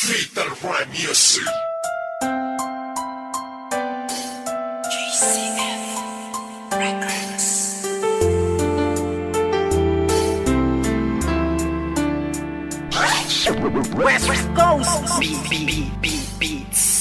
Fatal Rhyme Music. GCF Records. West Coast Beats.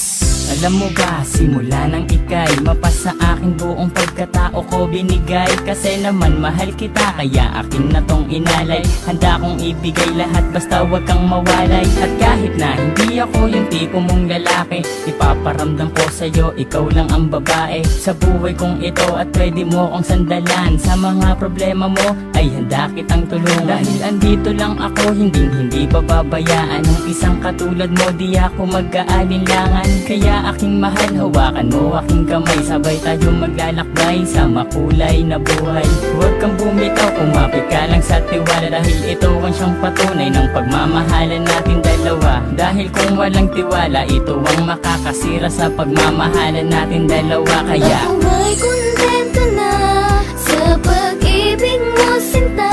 Alam mo ba, simula nang ika'y mapasa aking buong pagkatao ko binigay. Kasi naman mahal kita, kaya akin na tong inalay. Handa kong ibigay lahat basta wag kang mawalay. At kahit na hindi ako yung tipo mong lalaki, ipaparamdam ko sa'yo, ikaw lang ang babae sa buhay kong ito. At pwede mo kong sandalan sa mga problema mo, ay handa kitang tulungan. Dahil andito lang ako, hindi pababayaan ng isang katulad mo, di ako mag-aalinlangan. Kaya aking mahal, hawakan mo aking kamay, sabay tayo maglalakbay sa makulay na buhay. Huwag kang bumitaw, kumapit ka lang sa tiwala, dahil ito ang siyang patunay ng pagmamahalan natin dalawa. Dahil kung walang tiwala, ito ang makakasira sa pagmamahalan natin dalawa. Kaya ako ay kontento na sa pag-ibig mo, sinta.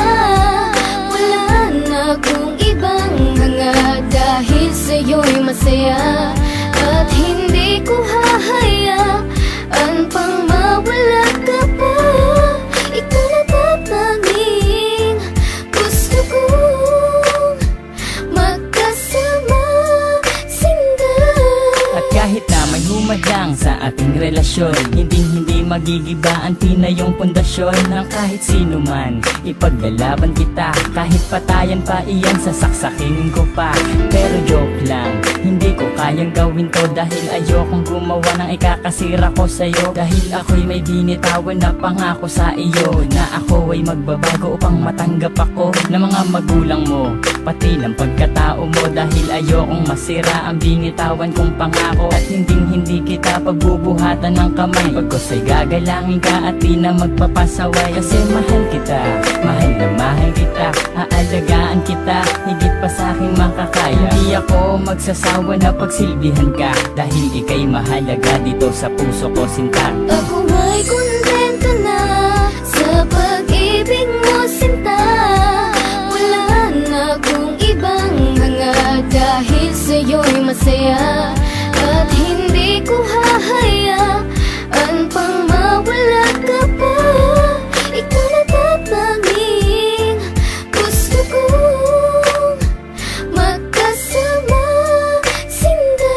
Wala na akong ibang hanga, dahil sa'yo'y masaya. At hindi ko hahayaan pang mawala ka pa. Ikaw na tatanging gusto kong magkasama, sinta. at kahit na may humadlang sa ating relasyon, hindi magigiba ang tinayong pundasyon ng kahit sino man. Ipaglalaban kita, kahit patayan pa iyan, sasaksakin ko pa. Pero joke lang, hindi ko kayang gawin to, dahil ayokong gumawa ng ikakasira ko sa'yo. Dahil ako'y may binitawan na pangako sa iyo, na ako ay magbabago upang matanggap ako ng mga magulang mo, pati ng pagkatao mo. Dahil ayokong masira ang binitawan kong pangako, at hindi kita pagbubuhatan ng kamay. Pagkos ay gagalangin ka at di na magpapasaway. Kasi mahal kita, mahal na mahal kita, aalagaan kita higit pa sa aking makakaya. Hindi ako magsasawa na pagsilbihan ka, dahil ika'y mahalaga dito sa puso ko, sinta. Ako ay kontento na sa pag-ibig mo, sinta. Wala na akong ibang hanga, dahil sa'yo'y masaya. At hindi ko hahayaan pang mawala ka pa. Ikaw na tatanging gusto kong magkasama, sinta.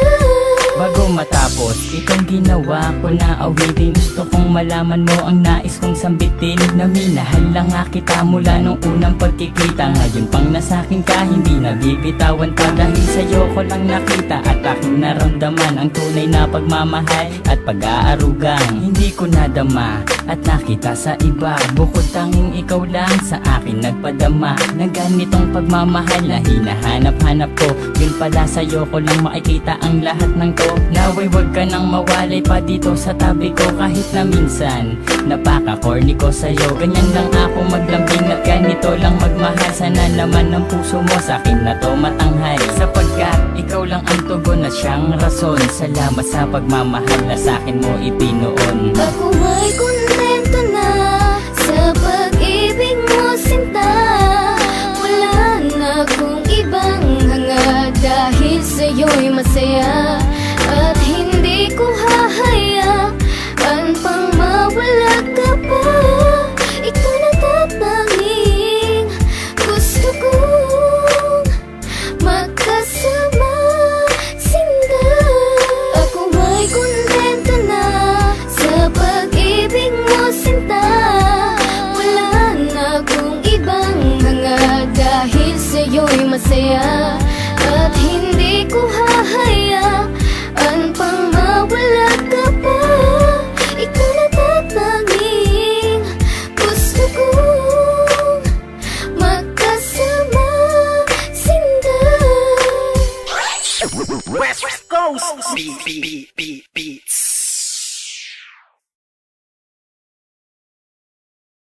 Bago matapos itong ginawa ko na awitin, gusto kong malaman mo ang nais kong sambitin, na minahal lang nga kita mula nung unang pagkikita. Ngayon pang nasakin ka, hindi nabibitawan pa, dahil sa'yo ko lang nakita at aking naramdaman ang tunay na pagmamahal at pag-aarugang hindi ko nadama at nakita sa iba. Bukod tanging ikaw lang sa akin nagpadama ng ganitong pagmamahal na hinahanap-hanap ko. Yun pala, sa'yo ko lang makikita ang lahat ng to. Naway wag ka nang mawalay pa dito sa tabi ko, kahit na minsan napaka-corny ko sa'yo. Ganyan lang ako maglambing at ganito lang magmahal. Sana naman ang puso mo sa'kin na to matanghal, sapagkat ikaw lang ang tugon at siyang rason. Salamat sa pagmamahal na sa'kin mo ipinoon. Ako ay kontento na sa pag-ibig mo, sinta. Wala na akong ibang hanga, dahil sa'yo'y masaya. At hindi ko hahayaan pang mawala ka pa. Ikaw na tatanging gusto kong magkasama, sinta. Ako ay kontento na sa pag-ibig mo, sinta. Wala na akong ibang hanga, dahil sa'yo'y masaya. At hindi ko hahayaan pang mawala ka pa. Ikaw na tatanging gusto kong magkasama, sinta. West Coast